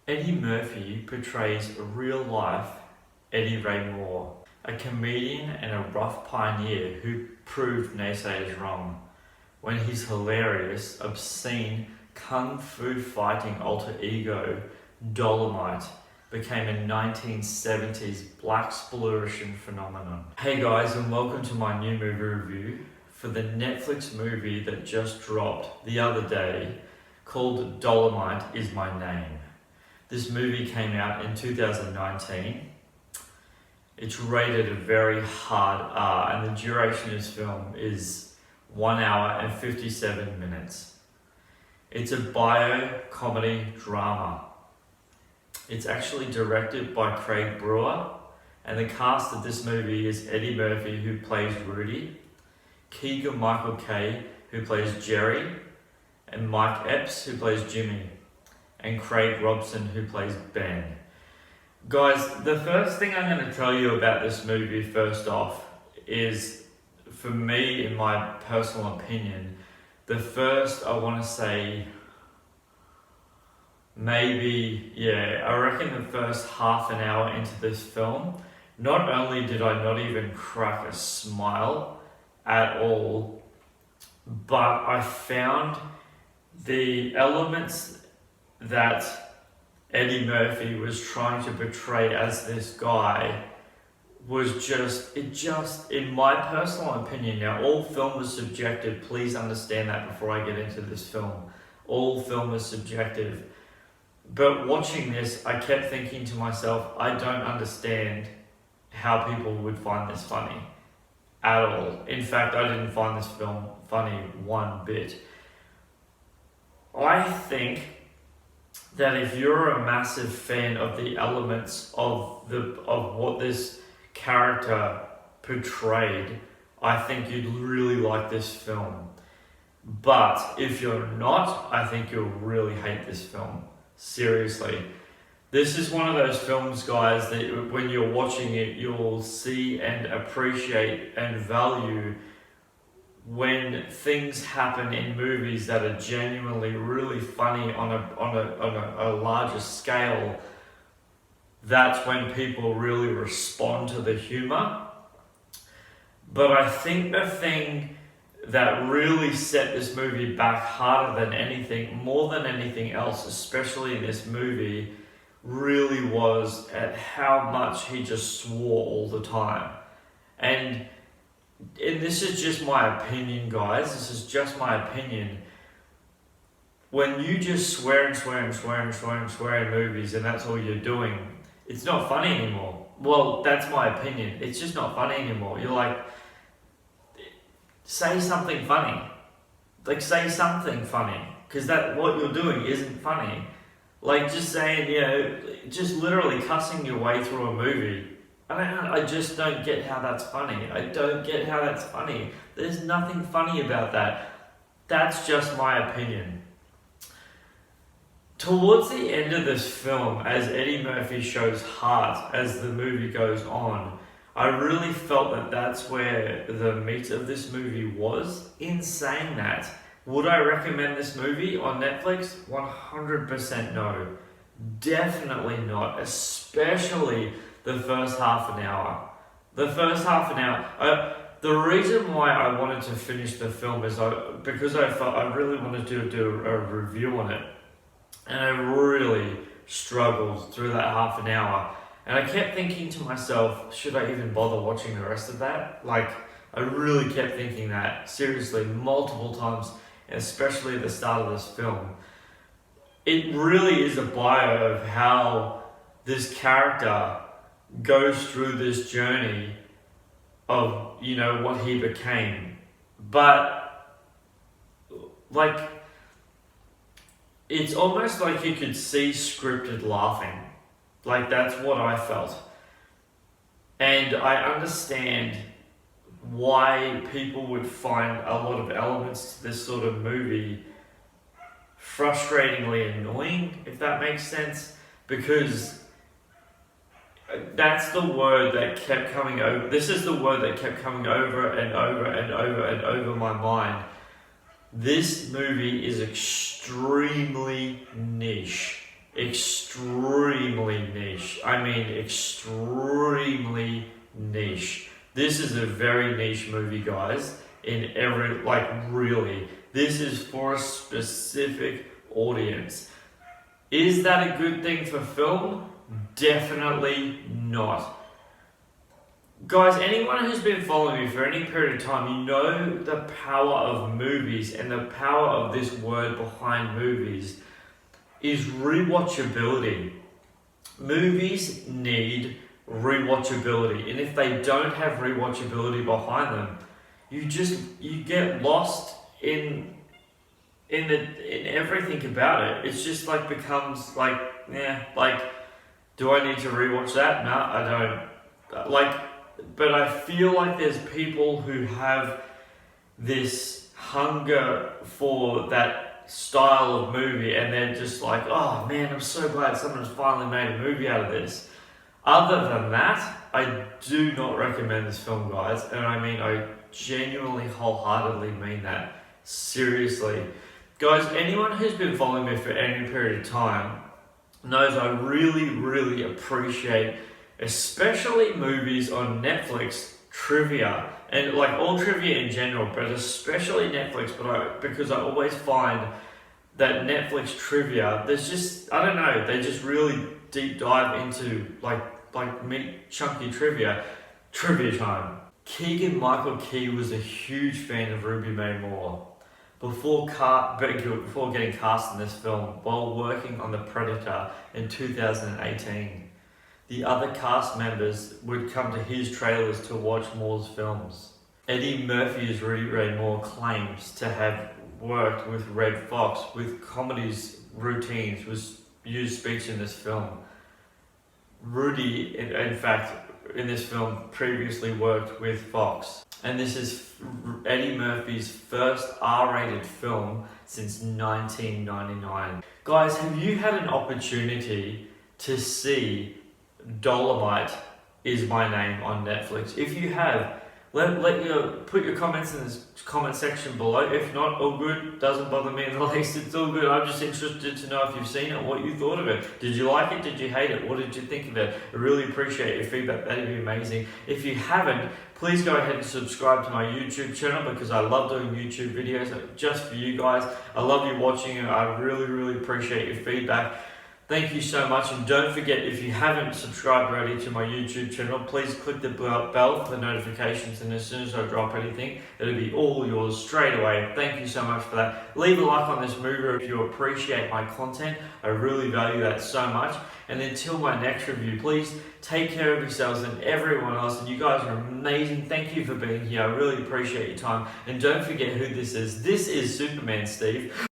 Eddie Murphy portrays a real-life Eddie Ray Moore, a comedian and a rough pioneer who proved naysayers wrong when his hilarious, obscene, kung fu fighting alter ego, Dolomite, became a 1970s blaxploitation phenomenon. Hey guys, and welcome to my new movie review for the Netflix movie that just dropped the other day called Dolomite Is My Name. This movie came out in 2019. It's rated a very hard R, and the duration of this film is 1 hour and 57 minutes. It's a bio-comedy drama. It's actually directed by Craig Brewer, and the cast of this movie is Eddie Murphy, who plays Rudy, Keegan-Michael Kay, who plays Jerry, and Mike Epps, who plays Jimmy, and Craig Robson, who plays Ben. Guys, the first thing I'm going to tell you about this movie, first off, is, for me, in my personal opinion, the first, I want to say, I reckon the first half an hour into this film, not only did I not even crack a smile at all, but I found the elements that Eddie Murphy was trying to portray as this guy was just, in my personal opinion, now all film is subjective, please understand that before I get into this film. All film is subjective. But watching this, I kept thinking to myself, I don't understand how people would find this funny at all. In fact, I didn't find this film funny one bit. I think that if you're a massive fan of the elements of what this character portrayed, I think you'd really like this film. But if you're not, I think you'll really hate this film. Seriously. This is one of those films, guys, that when you're watching it, you'll see and appreciate and value when things happen in movies that are genuinely really funny on a larger scale. That's when people really respond to the humor. But I think the thing that really set this movie back harder than anything, more than anything else, especially in this movie, really was at how much he just swore all the time. And this is just my opinion, guys. This is just my opinion. When you just swear in movies and that's all you're doing, it's not funny anymore. Well, that's my opinion. It's just not funny anymore. You're like, say something funny. Like, say something funny. Because what you're doing isn't funny. Like, just saying, just literally cussing your way through a movie. I just don't get how that's funny. I don't get how that's funny. There's nothing funny about that. That's just my opinion. Towards the end of this film, as Eddie Murphy shows heart as the movie goes on, I really felt that that's where the meat of this movie was. In saying that, would I recommend this movie on Netflix? 100% no. Definitely not, especially the first half an hour. The first half an hour. The reason why I wanted to finish the film is because I felt I really wanted to do a review on it. And I really struggled through that half an hour. And I kept thinking to myself, should I even bother watching the rest of that? Like, I really kept thinking that, seriously, multiple times, especially at the start of this film. It really is a bio of how this character goes through this journey of, what he became. But, like, it's almost like you could see scripted laughing. Like, that's what I felt. And I understand why people would find a lot of elements to this sort of movie frustratingly annoying, if that makes sense, because that's the word that kept coming over. This is the word that kept coming over and over and over and over my mind. This movie is extremely niche. extremely niche. I mean, extremely niche. This is a very niche movie, guys. In every, like, really, this is for a specific audience. Is that a good thing for film? Definitely not. Guys, anyone who's been following me for any period of time, you know the power of movies and the power of this word behind movies is rewatchability. Movies need rewatchability, and if they don't have rewatchability behind them, you get lost in everything about it. It's just like becomes like, like, do I need to rewatch that? No, I don't. But I feel like there's people who have this hunger for that style of movie, and they're just like, oh man, I'm so glad someone's finally made a movie out of this. Other than that, I do not recommend this film, guys, and I mean, I genuinely, wholeheartedly mean that. Seriously. Guys, anyone who's been following me for any period of time knows I really, really appreciate, especially movies on Netflix, trivia, and like all trivia in general, but especially Netflix, because I always find that Netflix trivia, there's just, I don't know, they just really deep dive into like meat chunky trivia time. Keegan-Michael Key was a huge fan of Ruby Mae Moore before getting cast in this film while working on The Predator in 2018. The other cast members would come to his trailers to watch Moore's films. Eddie Murphy as Rudy Ray Moore claims to have worked with Redd Foxx with comedies routines, was used speech in this film. Rudy, in fact, in this film previously worked with Fox. And this is Eddie Murphy's first R-rated film since 1999. Guys, have you had an opportunity to see Dolomite Is My Name on Netflix? If you have, put your comments in the comment section below. If not, all good, doesn't bother me in the least, it's all good. I'm just interested to know if you've seen it, what you thought of it. Did you like it? Did you hate it? What did you think of it? I really appreciate your feedback, that'd be amazing. If you haven't, please go ahead and subscribe to my YouTube channel, because I love doing YouTube videos just for you guys. I love you watching it. I really, really appreciate your feedback. Thank you so much, and don't forget, if you haven't subscribed already to my YouTube channel, please click the bell for the notifications, and as soon as I drop anything, it'll be all yours straight away. Thank you so much for that. Leave a like on this movie if you appreciate my content. I really value that so much. And until my next review, please take care of yourselves and everyone else, and you guys are amazing. Thank you for being here. I really appreciate your time, and don't forget who this is. This is Superman Steve.